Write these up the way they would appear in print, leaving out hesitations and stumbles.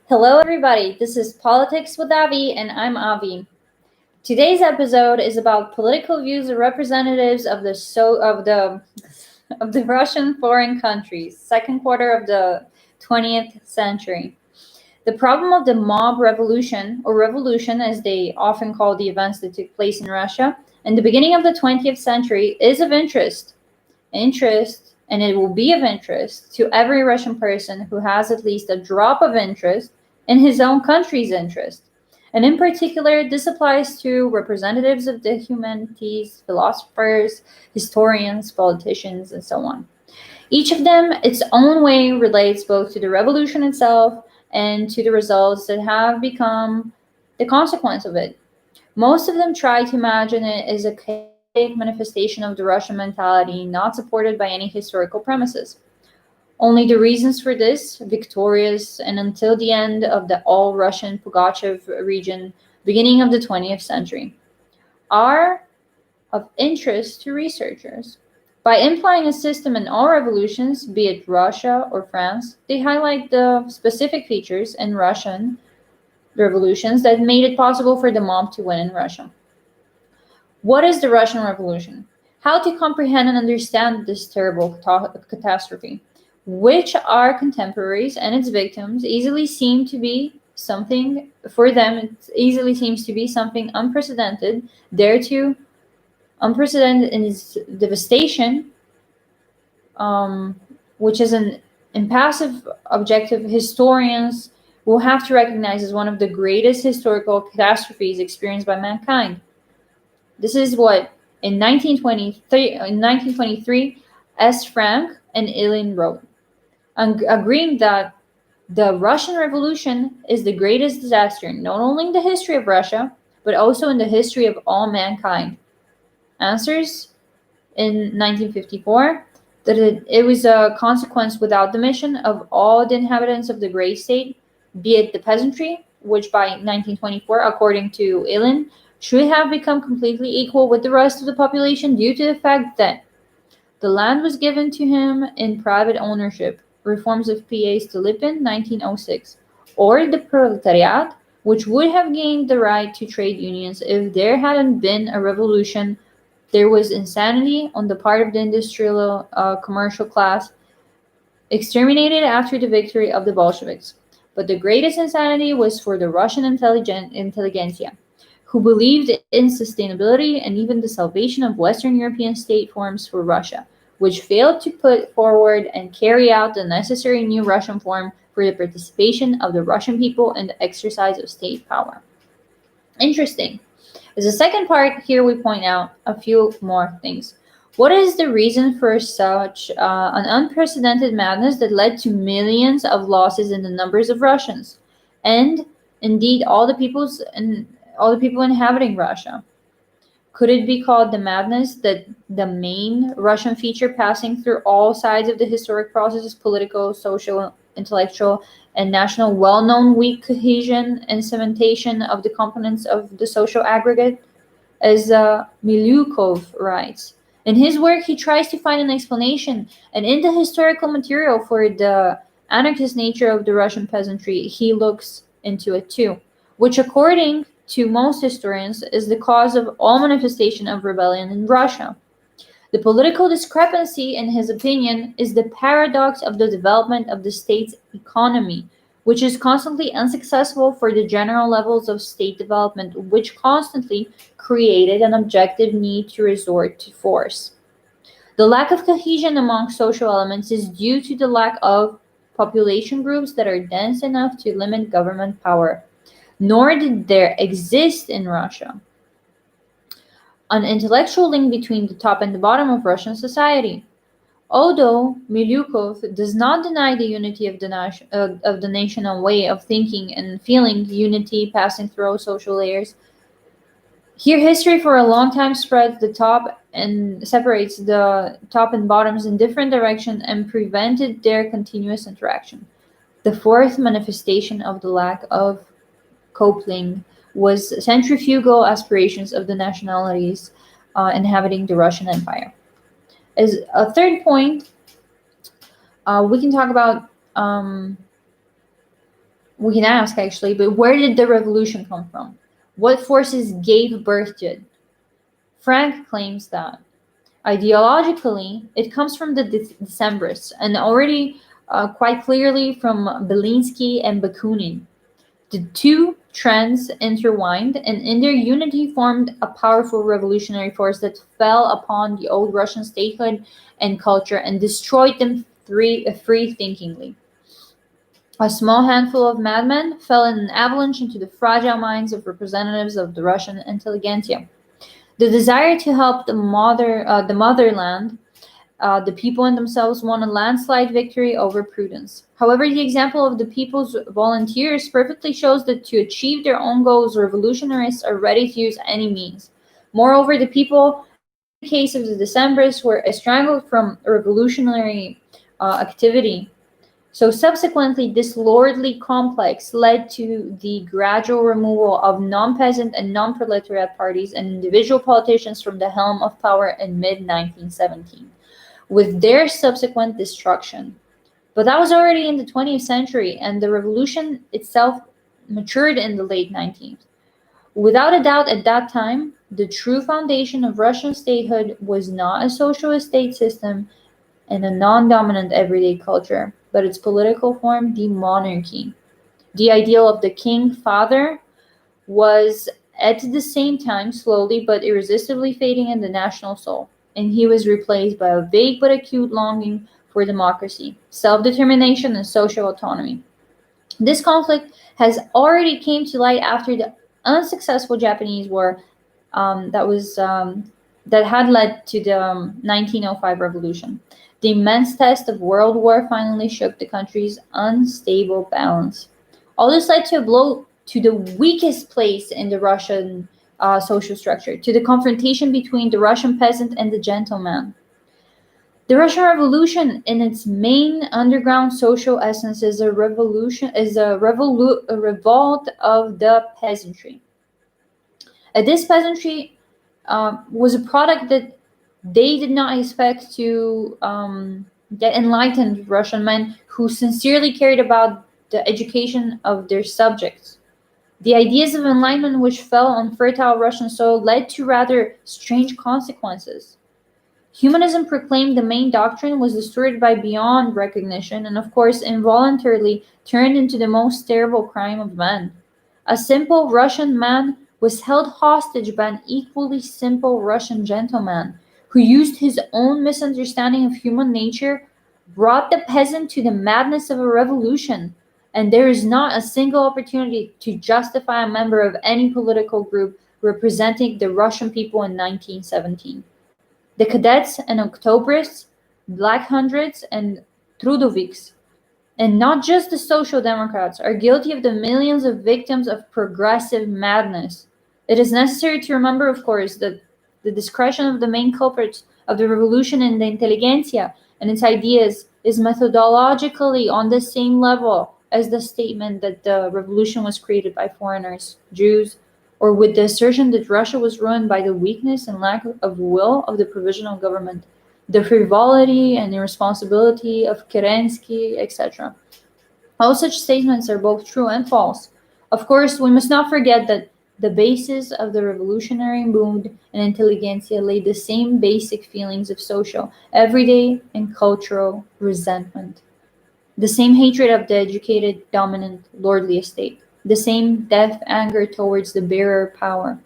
Hello, everybody. This is Politics with Avi, and I'm Avi. Today's episode is about political views of representatives of the Russian foreign countries, second quarter of the 20th century. The problem of the mob revolution, or revolution as they often call the events that took place in Russia, in the beginning of the 20th century is of interest, and it will be of interest to every Russian person who has at least a drop of interest in his own country's interest. And in particular, this applies to representatives of the humanities, philosophers, historians, politicians, and so on. Each of them, its own way, relates both to the revolution itself and to the results that have become the consequence of it. Most of them try to imagine it as a chaotic manifestation of the Russian mentality, not supported by any historical premises. Only the reasons for this, victorious and until the end of the all Russian Pugachev region, beginning of the 20th century, are of interest to researchers. By implying a system in all revolutions, be it Russia or France, they highlight the specific features in Russian revolutions that made it possible for the mob to win in Russia. What is the Russian Revolution? How to comprehend and understand this terrible catastrophe, which our contemporaries and its victims easily seem to be something, for them, it easily seems to be something unprecedented, thereto unprecedented in its devastation, which is an impassive objective historians will have to recognize as one of the greatest historical catastrophes experienced by mankind. This is what in 1923 S. Frank and Ilin wrote, agreeing that the Russian Revolution is the greatest disaster not only in the history of Russia, but also in the history of all mankind. Answers in 1954 that it was a consequence without the mission of all the inhabitants of the great state, be it the peasantry, which by 1924, according to Ilin, should have become completely equal with the rest of the population due to the fact that the land was given to him in private ownership, reforms of P.A. Stolypin, 1906, or the proletariat, which would have gained the right to trade unions if there hadn't been a revolution. There was insanity on the part of the industrial commercial class, exterminated after the victory of the Bolsheviks. But the greatest insanity was for the Russian intelligentsia, who believed in sustainability and even the salvation of Western European state forms for Russia, which failed to put forward and carry out the necessary new Russian form for the participation of the Russian people in the exercise of state power. Interesting. As a second part, here we point out a few more things. What is the reason for such an unprecedented madness that led to millions of losses in the numbers of Russians, and indeed all the people inhabiting Russia? Could it be called the madness that the main Russian feature passing through all sides of the historic processes, political, social, intellectual, and national, well-known weak cohesion and cementation of the components of the social aggregate? As Milyukov writes. In his work, he tries to find an explanation, and in the historical material for the anarchist nature of the Russian peasantry, he looks into it too, which, according to most historians, is the cause of all manifestation of rebellion in Russia. The political discrepancy, in his opinion, is the paradox of the development of the state's economy, which is constantly unsuccessful for the general levels of state development, which constantly created an objective need to resort to force. The lack of cohesion among social elements is due to the lack of population groups that are dense enough to limit government power. Nor did there exist in Russia an intellectual link between the top and the bottom of Russian society. Although Milyukov does not deny the unity of the national way of thinking and feeling, unity passing through all social layers, here history for a long time spreads the top and separates the top and bottoms in different directions and prevented their continuous interaction. The fourth manifestation of the lack of coupling was centrifugal aspirations of the nationalities inhabiting the Russian Empire. As a third point, we can talk about We can ask actually, but where did the revolution come from? What forces gave birth to it? Frank claims that ideologically it comes from the Decembrists and already quite clearly from Belinsky and Bakunin. The two trends intertwined and in their unity formed a powerful revolutionary force that fell upon the old Russian statehood and culture and destroyed them free thinkingly. A small handful of madmen fell in an avalanche into the fragile minds of representatives of the Russian intelligentsia. The desire to help the motherland, the people in themselves won a landslide victory over prudence. However, the example of the people's volunteers perfectly shows that to achieve their own goals, revolutionists are ready to use any means. Moreover, the people, as in the case of the Decembrists, were estranged from revolutionary activity. So subsequently, this lordly complex led to the gradual removal of non-peasant and non-proletariat parties and individual politicians from the helm of power in mid-1917, with their subsequent destruction. But that was already in the 20th century, and the revolution itself matured in the late 19th. Without a doubt, at that time, the true foundation of Russian statehood was not a socialist state system and a non-dominant everyday culture, but its political form, the monarchy. The ideal of the king father was at the same time slowly but irresistibly fading in the national soul, and he was replaced by a vague but acute longing for democracy, self-determination, and social autonomy. This conflict has already came to light after the unsuccessful Japanese War that had led to the 1905 revolution. The immense test of World War finally shook the country's unstable balance. All this led to a blow to the weakest place in the Russian social structure, to the confrontation between the Russian peasant and the gentleman. The Russian Revolution, in its main underground social essence, is a revolution, a revolt of the peasantry. This peasantry was a product that they did not expect to get enlightened Russian men who sincerely cared about the education of their subjects. The ideas of enlightenment which fell on fertile Russian soil led to rather strange consequences. Humanism proclaimed the main doctrine was distorted by beyond recognition and, of course, involuntarily turned into the most terrible crime of man. A simple Russian man was held hostage by an equally simple Russian gentleman who used his own misunderstanding of human nature, brought the peasant to the madness of a revolution, and there is not a single opportunity to justify a member of any political group representing the Russian people in 1917. The cadets and Octobrists, Black Hundreds, and Trudoviks, and not just the Social Democrats, are guilty of the millions of victims of progressive madness. It is necessary to remember, of course, that the discretion of the main culprits of the revolution in the intelligentsia and its ideas is methodologically on the same level as the statement that the revolution was created by foreigners, Jews, or with the assertion that Russia was ruined by the weakness and lack of will of the provisional government, the frivolity and irresponsibility of Kerensky, etc. All such statements are both true and false. Of course, we must not forget that the basis of the revolutionary mood and intelligentsia laid the same basic feelings of social, everyday, and cultural resentment. The same hatred of the educated, dominant, lordly estate. The same deaf anger towards the bearer of power.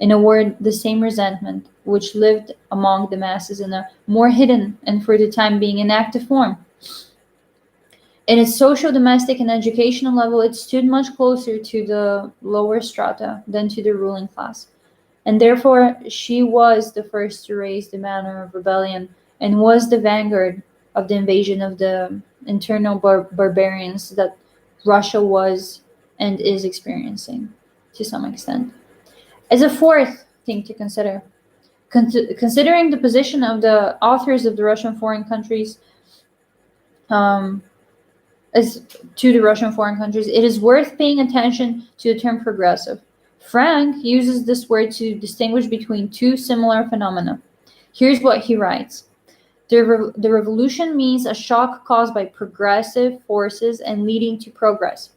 In a word, the same resentment which lived among the masses in a more hidden and for the time being inactive form. In its social, domestic, and educational level, it stood much closer to the lower strata than to the ruling class, and therefore she was the first to raise the banner of rebellion and was the vanguard of the invasion of the internal barbarians that Russia was and is experiencing to some extent. As a fourth thing to consider, considering the position of the authors of the Russian foreign countries, um, as to the Russian foreign countries, it is worth paying attention to the term progressive. Frank uses this word to distinguish between two similar phenomena. Here's what he writes. The revolution means a shock caused by progressive forces and leading to progress.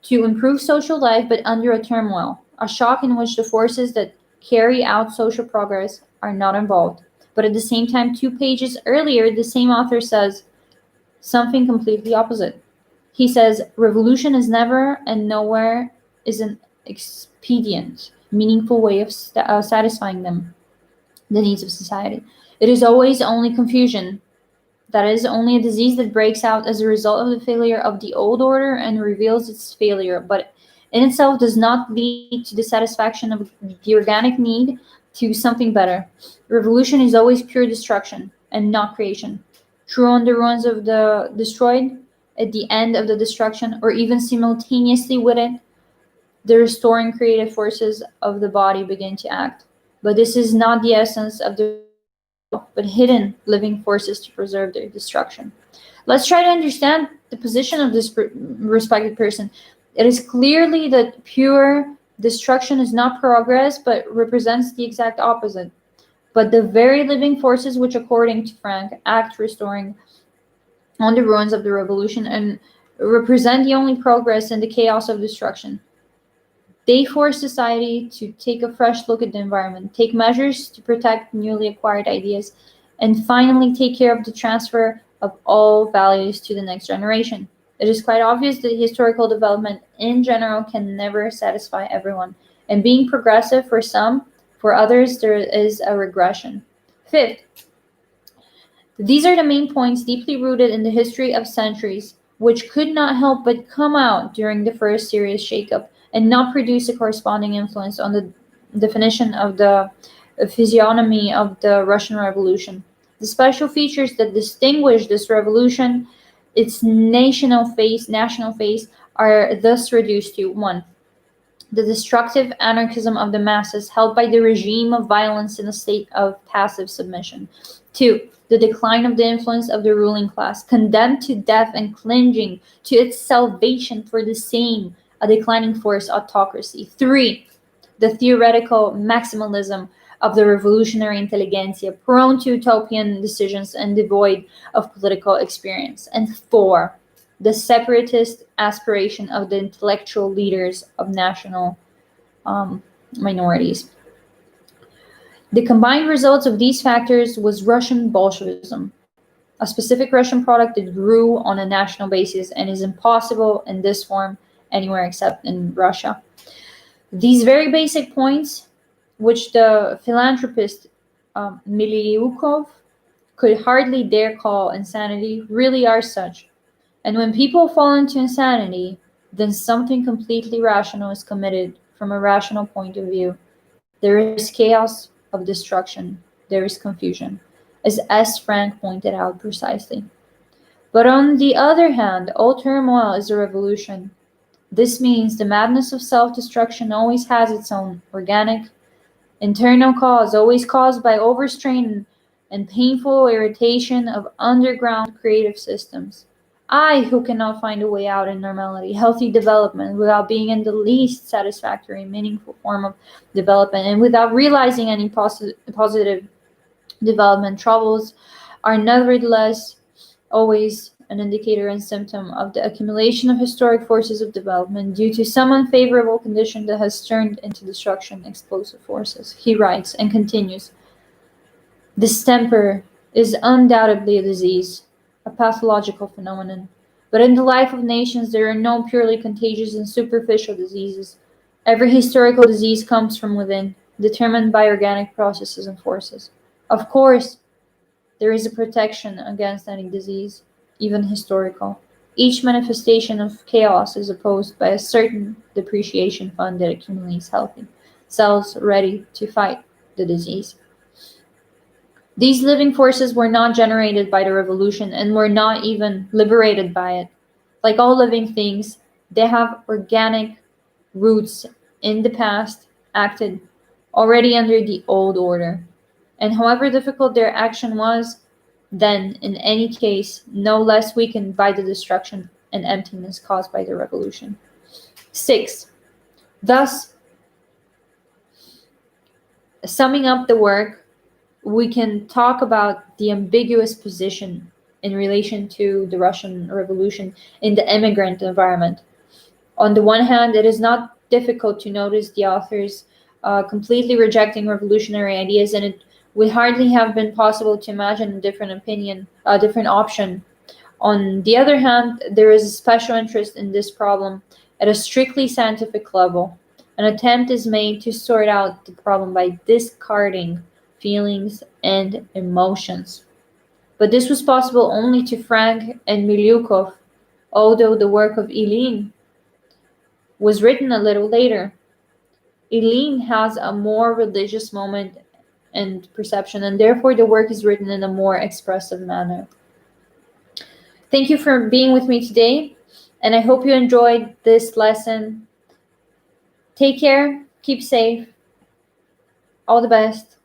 to improve social life, but under a turmoil, a shock in which the forces that carry out social progress are not involved. But at the same time, 2 pages earlier, the same author says something completely opposite. He says, revolution is never and nowhere is an expedient, meaningful way of satisfying them, the needs of society. It is always only confusion, that is only a disease that breaks out as a result of the failure of the old order and reveals its failure, but in itself does not lead to the satisfaction of the organic need to something better. Revolution is always pure destruction and not creation. True on the ruins of the destroyed, at the end of the destruction, or even simultaneously with it, the restoring creative forces of the body begin to act. But this is not the essence of the but hidden living forces to preserve their destruction. Let's try to understand the position of this respected person. It is clearly that pure destruction is not progress, but represents the exact opposite. But the very living forces which, according to Frank, act restoring on the ruins of the revolution and represent the only progress in the chaos of destruction. They force society to take a fresh look at the environment, take measures to protect newly acquired ideas, and finally take care of the transfer of all values to the next generation. It is quite obvious that historical development in general can never satisfy everyone, and being progressive for some, for others, there is a regression. Fifth, these are the main points deeply rooted in the history of centuries, which could not help but come out during the first serious shakeup and not produce a corresponding influence on the definition of the physiognomy of the Russian Revolution. The special features that distinguish this revolution, its national face, are thus reduced to: one, the destructive anarchism of the masses held by the regime of violence in a state of passive submission; two, the decline of the influence of the ruling class, condemned to death and clinging to its salvation for the same, a declining force autocracy; three, the theoretical maximalism of the revolutionary intelligentsia, prone to utopian decisions and devoid of political experience; and four, the separatist aspiration of the intellectual leaders of national minorities. The combined results of these factors was Russian Bolshevism, a specific Russian product that grew on a national basis and is impossible in this form anywhere except in Russia. These very basic points, which the philanthropist Miliukov could hardly dare call insanity, really are such. And when people fall into insanity, then something completely rational is committed from a rational point of view. There is chaos of destruction, there is confusion, as S. Frank pointed out precisely. But on the other hand, all turmoil is a revolution. This means the madness of self-destruction always has its own organic, internal cause, always caused by overstrain and painful irritation of underground creative systems. I, who cannot find a way out in normality, healthy development, without being in the least satisfactory, meaningful form of development, and without realizing any positive development, troubles are nevertheless always an indicator and symptom of the accumulation of historic forces of development due to some unfavorable condition that has turned into destruction explosive forces. He writes and continues, distemper is undoubtedly a disease, a pathological phenomenon. But in the life of nations, there are no purely contagious and superficial diseases. Every historical disease comes from within, determined by organic processes and forces. Of course, there is a protection against any disease, even historical. Each manifestation of chaos is opposed by a certain depreciation fund that accumulates healthy cells ready to fight the disease. These living forces were not generated by the revolution and were not even liberated by it. Like all living things, they have organic roots in the past, acted already under the old order. And however difficult their action was, then, in any case, no less weakened by the destruction and emptiness caused by the revolution. 6. Thus, summing up the work, we can talk about the ambiguous position in relation to the Russian Revolution in the immigrant environment. On the one hand, it is not difficult to notice the authors completely rejecting revolutionary ideas, and it would hardly have been possible to imagine a different opinion, a different option. On the other hand, there is a special interest in this problem at a strictly scientific level. An attempt is made to sort out the problem by discarding feelings and emotions. But this was possible only to Frank and Milyukov, although the work of Ilyin was written a little later. Ilyin has a more religious moment and perception, and therefore the work is written in a more expressive manner. Thank you for being with me today, and I hope you enjoyed this lesson. Take care, keep safe, all the best.